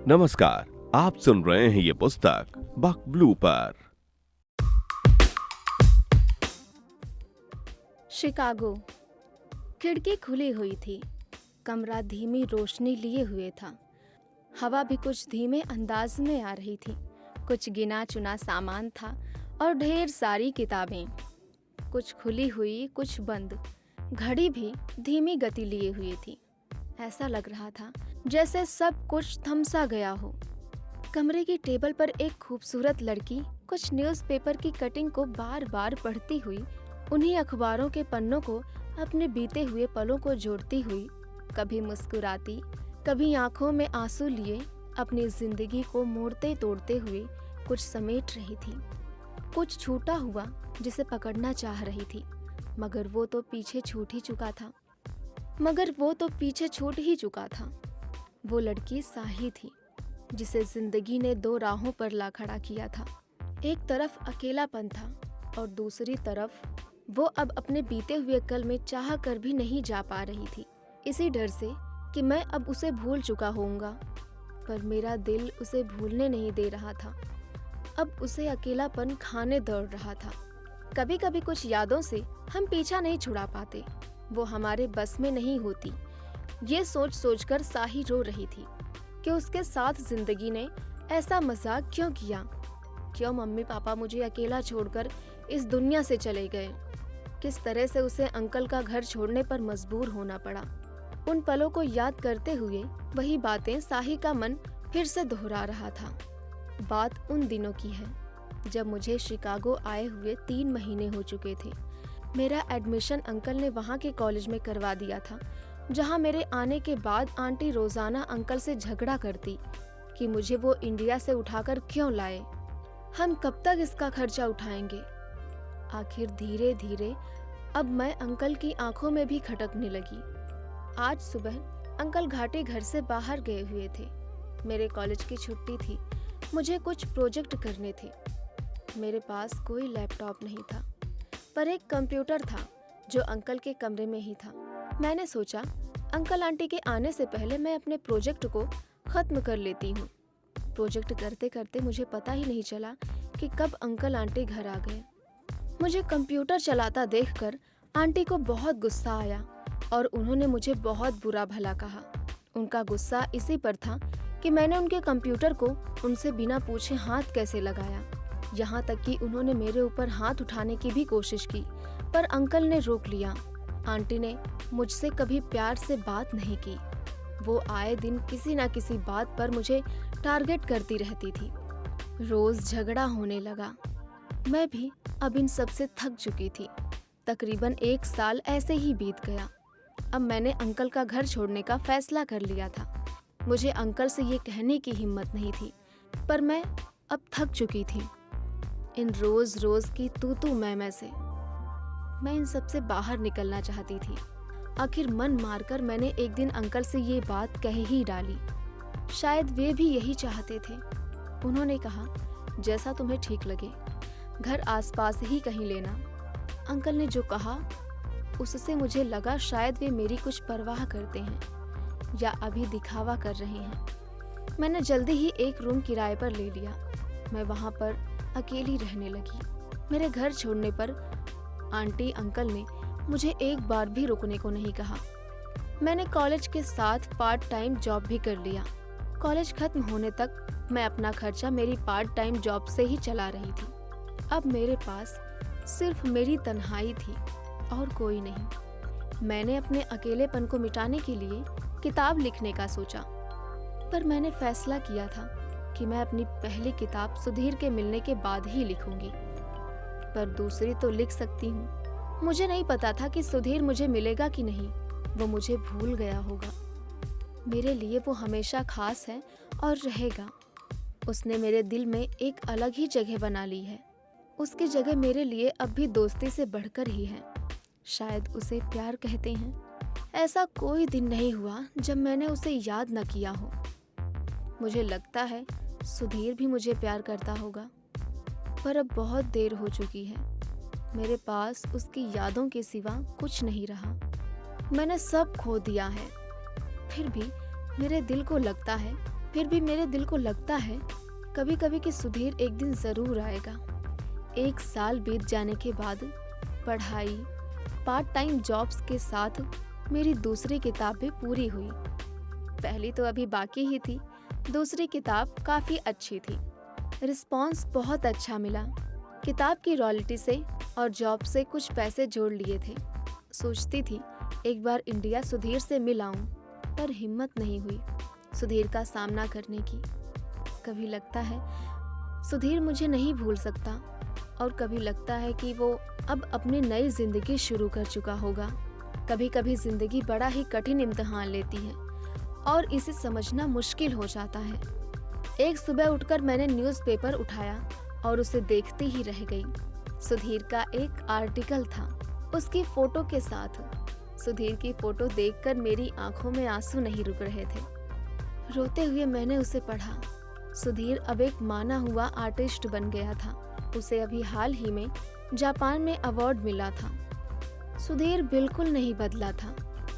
नमस्कार, आप सुन रहे हैं ये पुस्तक बक ब्लू पर। शिकागो। खिड़की खुली हुई थी। कमरा धीमी रोशनी लिए हुए था। हवा भी कुछ धीमे अंदाज में आ रही थी। कुछ गिना चुना सामान था और ढेर सारी किताबें, कुछ खुली हुई कुछ बंद। घड़ी भी धीमी गति लिए हुई थी। ऐसा लग रहा था जैसे सब कुछ थमसा गया हो। कमरे की टेबल पर एक खूबसूरत लड़की कुछ न्यूज़पेपर की कटिंग को बार बार पढ़ती हुई, उन्हीं अखबारों के पन्नों को अपने बीते हुए पलों को जोड़ती हुई, कभी मुस्कुराती, कभी आंखों में आंसू लिए अपनी जिंदगी को मोड़ते तोड़ते हुए कुछ समेट रही थी। कुछ छूटा हुआ जिसे पकड़ना चाह रही थी, मगर वो तो पीछे छूट ही चुका था। वो लड़की साही थी, जिसे जिंदगी ने दो राहों पर ला खड़ा किया था। एक तरफ अकेलापन था और दूसरी तरफ वो अब अपने बीते हुए कल में चाह कर भी नहीं जा पा रही थी, इसी डर से कि मैं अब उसे भूल चुका होऊंगा। पर मेरा दिल उसे भूलने नहीं दे रहा था। अब उसे अकेलापन खाने दौड़ रहा था। कभी कभी कुछ यादों से हम पीछा नहीं छुड़ा पाते, वो हमारे बस में नहीं होती। ये सोच सोचकर साही रो रही थी कि उसके साथ जिंदगी ने ऐसा मजाक क्यों किया। क्यों मम्मी पापा मुझे अकेला छोड़कर इस दुनिया से चले गए। किस तरह से उसे अंकल का घर छोड़ने पर मजबूर होना पड़ा। उन पलों को याद करते हुए वही बातें साही का मन फिर से दोहरा रहा था। बात उन दिनों की है जब मुझे शिकागो आए हुए 3 महीने हो चुके थे। मेरा एडमिशन अंकल ने वहाँ के कॉलेज में करवा दिया था, जहाँ मेरे आने के बाद आंटी रोजाना अंकल से झगड़ा करती कि मुझे वो इंडिया से उठाकर क्यों लाए। हम कब तक इसका खर्चा उठाएंगे। आखिर धीरे धीरे अब मैं अंकल की आंखों में भी खटकने लगी। आज सुबह अंकल घाटी घर से बाहर गए हुए थे। मेरे कॉलेज की छुट्टी थी। मुझे कुछ प्रोजेक्ट करने थे। मेरे पास कोई लैपटॉप नहीं था, पर एक कंप्यूटर था जो अंकल के कमरे में ही था। मैंने सोचा अंकल आंटी के आने से पहले मैं अपने प्रोजेक्ट को खत्म कर लेती हूँ। प्रोजेक्ट करते करते मुझे पता ही नहीं चला कि कब अंकल आंटी घर आ गए। मुझे कंप्यूटर चलाता देखकर आंटी को बहुत गुस्सा आया और उन्होंने मुझे बहुत बुरा भला कहा। उनका गुस्सा इसी पर था कि मैंने उनके कंप्यूटर को उनसे बिना पूछे हाथ कैसे लगाया। यहाँ तक कि उन्होंने मेरे ऊपर हाथ उठाने की भी कोशिश की, पर अंकल ने रोक लिया। आंटी ने मुझसे कभी प्यार से बात नहीं की। वो आए दिन किसी न किसी बात पर मुझे टारगेट करती रहती थी। रोज झगड़ा होने लगा। मैं भी अब इन सब से थक चुकी थी। तकरीबन 1 साल ऐसे ही बीत गया। अब मैंने अंकल का घर छोड़ने का फैसला कर लिया था। मुझे अंकल से ये कहने की हिम्मत नहीं थी, पर मैं अब थक चुकी थी इन रोज रोज की तू मैं से। मैं इन सब से बाहर निकलना चाहती थी। आखिर मन मारकर मैंने एक दिन अंकल से ये बात कह ही डाली। शायद वे भी यही चाहते थे। उन्होंने कहा, जैसा तुम्हें ठीक लगे, घर आसपास ही कहीं लेना। अंकल ने जो कहा उससे मुझे लगा शायद वे मेरी कुछ परवाह करते हैं या अभी दिखावा कर रहे हैं। मैंने जल्दी ही एक रूम किराए पर ले लिया। मैं वहाँ पर अकेली रहने लगी। मेरे घर छोड़ने पर आंटी अंकल ने मुझे एक बार भी रुकने को नहीं कहा। मैंने कॉलेज के साथ पार्ट टाइम जॉब भी कर लिया। कॉलेज खत्म होने तक मैं अपना खर्चा मेरी पार्ट टाइम जॉब से ही चला रही थी। अब मेरे पास सिर्फ मेरी तन्हाई थी और कोई नहीं। मैंने अपने अकेलेपन को मिटाने के लिए किताब लिखने का सोचा, पर मैंने फैसला किया था कि मैं अपनी पहली किताब सुधीर के मिलने के बाद ही लिखूंगी। पर दूसरी तो लिख सकती हूँ। मुझे नहीं पता था कि सुधीर मुझे मिलेगा कि नहीं। वो मुझे भूल गया होगा। मेरे लिए वो हमेशा खास है और रहेगा। उसने मेरे दिल में एक अलग ही जगह बना ली है। उसकी जगह मेरे लिए अब भी दोस्ती से बढ़कर ही है। शायद उसे प्यार कहते हैं। ऐसा कोई दिन नहीं हुआ जब मैंने उसे याद न किया हो। मुझे लगता है सुधीर भी मुझे प्यार करता होगा, पर अब बहुत देर हो चुकी है। मेरे पास उसकी यादों के सिवा कुछ नहीं रहा। मैंने सब खो दिया है। फिर भी मेरे दिल को लगता है फिर भी मेरे दिल को लगता है कभी कभी कि सुधीर एक दिन जरूर आएगा। 1 साल बीत जाने के बाद पढ़ाई, पार्ट टाइम जॉब्स के साथ मेरी दूसरी किताब भी पूरी हुई। पहली तो अभी बाकी ही थी। दूसरी किताब काफ़ी अच्छी थी। रिस्पॉन्स बहुत अच्छा मिला। किताब की रॉयल्टी से और जॉब से कुछ पैसे जोड़ लिए थे। सोचती थी एक बार इंडिया सुधीर से मिल आऊं, पर हिम्मत नहीं हुई सुधीर का सामना करने की। कभी लगता है सुधीर मुझे नहीं भूल सकता, और कभी लगता है कि वो अब अपनी नई जिंदगी शुरू कर चुका होगा। कभी कभी जिंदगी बड़ा ही कठिन इम्तिहान लेती है और इसे समझना मुश्किल हो जाता है। एक सुबह उठकर मैंने न्यूज़पेपर उठाया और उसे देखती ही रह गई। सुधीर का एक आर्टिकल था, उसकी फोटो के साथ। सुधीर की फोटो देखकर मेरी आंखों में आंसू नहीं रुक रहे थे। रोते हुए मैंने उसे पढ़ा। सुधीर अब एक माना हुआ आर्टिस्ट बन गया था। उसे अभी हाल ही में जापान में अवार्ड मिला था। सुधीर बिल्कुल नहीं बदला था,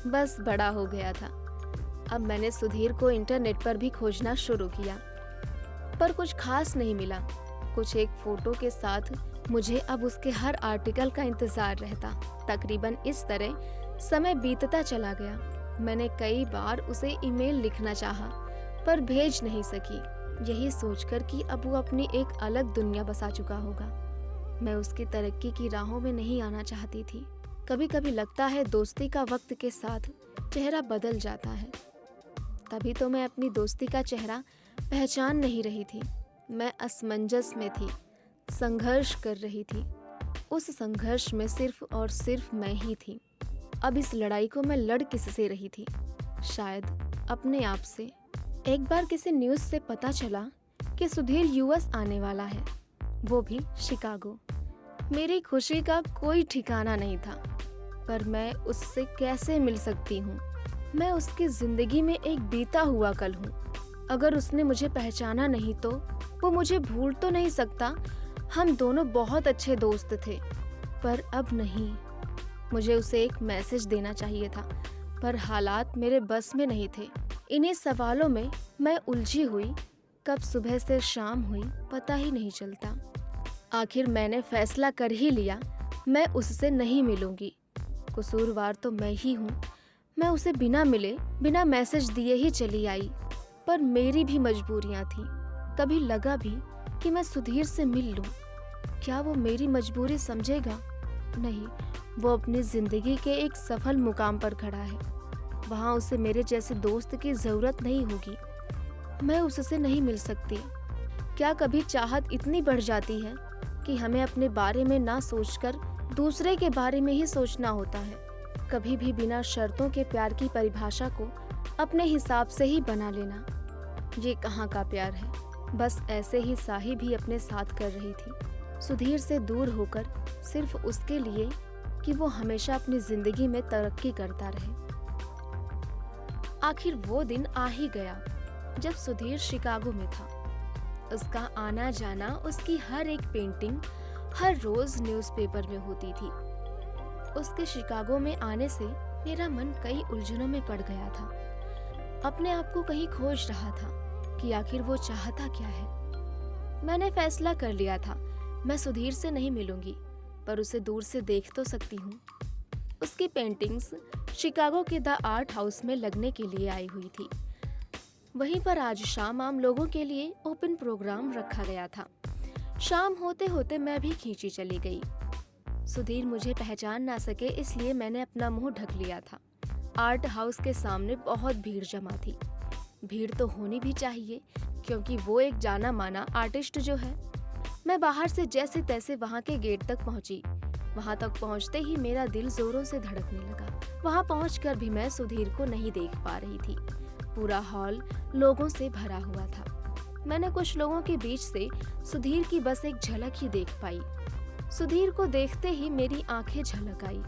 बस बड़ा हो गया था। अब मैंने सुधीर को इंटरनेट पर भी खोजना शुरू किया, पर कुछ खास नहीं मिला। कुछ एक फोटो के साथ मुझे अब उसके हर आर्टिकल का इंतजार रहता। तकरीबन इस तरह समय बीतता चला गया। मैंने कई बार उसे ईमेल लिखना चाहा, पर भेज नहीं सकी, यही सोचकर कि अब वो अपनी एक अलग दुनिया बसा चुका होगा। मैं उसकी तरक्की की राहों में नहीं आना चाहती थी। कभी कभी लगता है दोस्ती का वक्त के साथ चेहरा बदल जाता है। तभी तो मैं अपनी दोस्ती का चेहरा पहचान नहीं रही थी। मैं असमंजस में थी, संघर्ष कर रही थी। उस संघर्ष में सिर्फ और सिर्फ मैं ही थी। अब इस लड़ाई को मैं लड़ किससे रही थी? शायद अपने आप से। एक बार किसी न्यूज़ से पता चला कि सुधीर यूएस आने वाला है, वो भी शिकागो। मेरी खुशी का कोई ठिकाना नहीं था, पर मैं उससे कैसे मिल सकती हूँ? मैं उसकी जिंदगी में एक बीता हुआ कल हूँ। अगर उसने मुझे पहचाना नहीं तो वो मुझे भूल तो नहीं सकता। हम दोनों बहुत अच्छे दोस्त थे, पर अब नहीं। मुझे उसे एक मैसेज देना चाहिए था, पर हालात मेरे बस में नहीं थे। इन्हीं सवालों में मैं उलझी हुई। कब सुबह से शाम हुई पता ही नहीं चलता। आखिर मैंने फैसला कर ही लिया, मैं उससे नहीं मिलूंगी। कसूरवार तो मैं ही हूँ। मैं उसे बिना मिले, बिना मैसेज दिए ही चली आई, पर मेरी भी मजबूरियाँ थीं। कभी लगा भी कि मैं सुधीर से मिल लूं। क्या वो मेरी मजबूरी समझेगा? नहीं, वो अपनी जिंदगी के एक सफल मुकाम पर खड़ा है। वहाँ उसे मेरे जैसे दोस्त की जरूरत नहीं होगी। मैं उससे नहीं मिल सकती। क्या कभी चाहत इतनी बढ़ जाती है कि हमें अपने बारे में ना सोचकर दूसरे के बारे में ही सोचना होता है? कभी भी बिना शर्तों के प्यार की परिभाषा को अपने हिसाब से ही बना लेना, ये कहाँ का प्यार है? बस ऐसे ही साही भी अपने साथ कर रही थी, सुधीर से दूर होकर, सिर्फ उसके लिए कि वो हमेशा अपनी जिंदगी में तरक्की करता रहे। आखिर वो दिन आ ही गया जब सुधीर शिकागो में था। उसका आना जाना, उसकी हर एक पेंटिंग हर रोज न्यूज़पेपर में होती थी। उसके शिकागो में आने से मेरा मन कई उलझनों में पड़ गया था। अपने आप को कहीं खोज रहा था कि आखिर वो चाहता क्या है। मैंने फैसला कर लिया था, मैं सुधीर से नहीं मिलूंगी, पर उसे दूर से देख तो सकती हूँ। उसकी पेंटिंग्स शिकागो के द आर्ट हाउस में लगने के लिए आई हुई थी। वहीं पर आज शाम आम लोगों के लिए ओपन प्रोग्राम रखा गया था। शाम होते होते मैं भी खींची चली गई। सुधीर मुझे पहचान ना सके इसलिए मैंने अपना मुंह ढक लिया था। आर्ट हाउस के सामने बहुत भीड़ जमा थी। भीड़ तो होनी भी चाहिए क्योंकि वो एक जाना माना आर्टिस्ट जो है। मैं बाहर से जैसे तैसे वहाँ के गेट तक पहुँची। वहाँ तक पहुँचते ही मेरा दिल जोरों से धड़कने लगा। वहाँ पहुँचकर भी मैं सुधीर को नहीं देख पा रही थी। पूरा हॉल लोगों से भरा हुआ था। मैंने कुछ लोगों के बीच से सुधीर की बस एक झलक ही देख पाई। सुधीर को देखते ही मेरी आंखें झलक आई।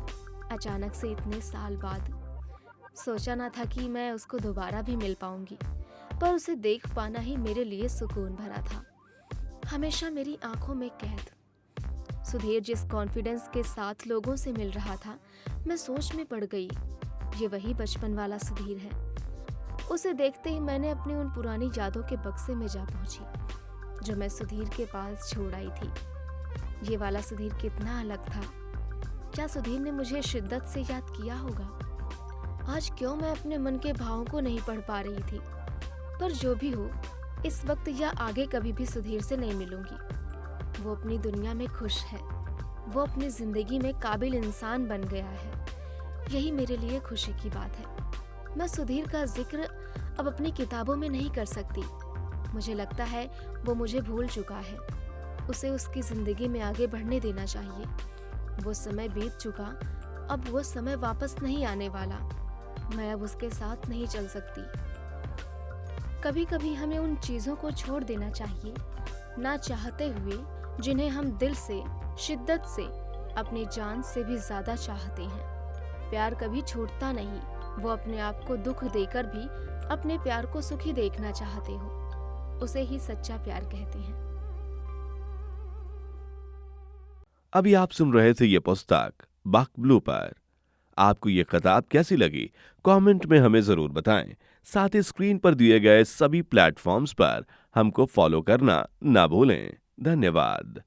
अचानक से इतने साल बाद सोचा ना था कि मैं उसको दोबारा भी मिल पाऊंगी, पर उसे देख पाना ही मेरे लिए सुकून भरा था। हमेशा मेरी आंखों में कैद। सुधीर जिस कॉन्फिडेंस के साथ लोगों से मिल रहा था, मैं सोच में पड़ गई। ये वही बचपन वाला सुधीर है। उसे देखते ही मैंने अपनी उन पुरानी यादों के बक्से में जा पहुंची जो मैं सुधीर के पास छोड़ आई थी। ये वाला सुधीर कितना अलग था। क्या सुधीर ने मुझे शिद्दत से याद किया होगा? आज क्यों मैं अपने मन के भावों को नहीं पढ़ पा रही थी? पर जो भी हो, इस वक्त या आगे कभी भी सुधीर से नहीं मिलूंगी। वो अपनी दुनिया में खुश है। वो अपनी जिंदगी में काबिल इंसान बन गया है। यही मेरे लिए खुशी की बात है। मैं सुधीर का जिक्र अब अपनी किताबों में नहीं कर सकती। मुझे लगता है वो मुझे भूल चुका है। उसे उसकी जिंदगी में आगे बढ़ने देना चाहिए। वो समय बीत चुका, अब वो समय वापस नहीं आने वाला। मैं अब उसके साथ नहीं चल सकती। कभी कभी हमें उन चीजों को छोड़ देना चाहिए, ना चाहते हुए, जिन्हें हम दिल से, शिद्दत से, अपनी जान से भी ज्यादा चाहते हैं। प्यार कभी छूटता नहीं। वो अपने आप को दुख देकर भी अपने प्यार को सुखी देखना चाहते हो। उसे ही सच्चा प्यार कहते हैं। अभी आप सुन रहे थे ये पुस्तक बक ब्लू पर। आपको ये किताब कैसी लगी कमेंट में हमें जरूर बताएं। साथ ही स्क्रीन पर दिए गए सभी प्लेटफॉर्म्स पर हमको फॉलो करना ना भूलें। धन्यवाद।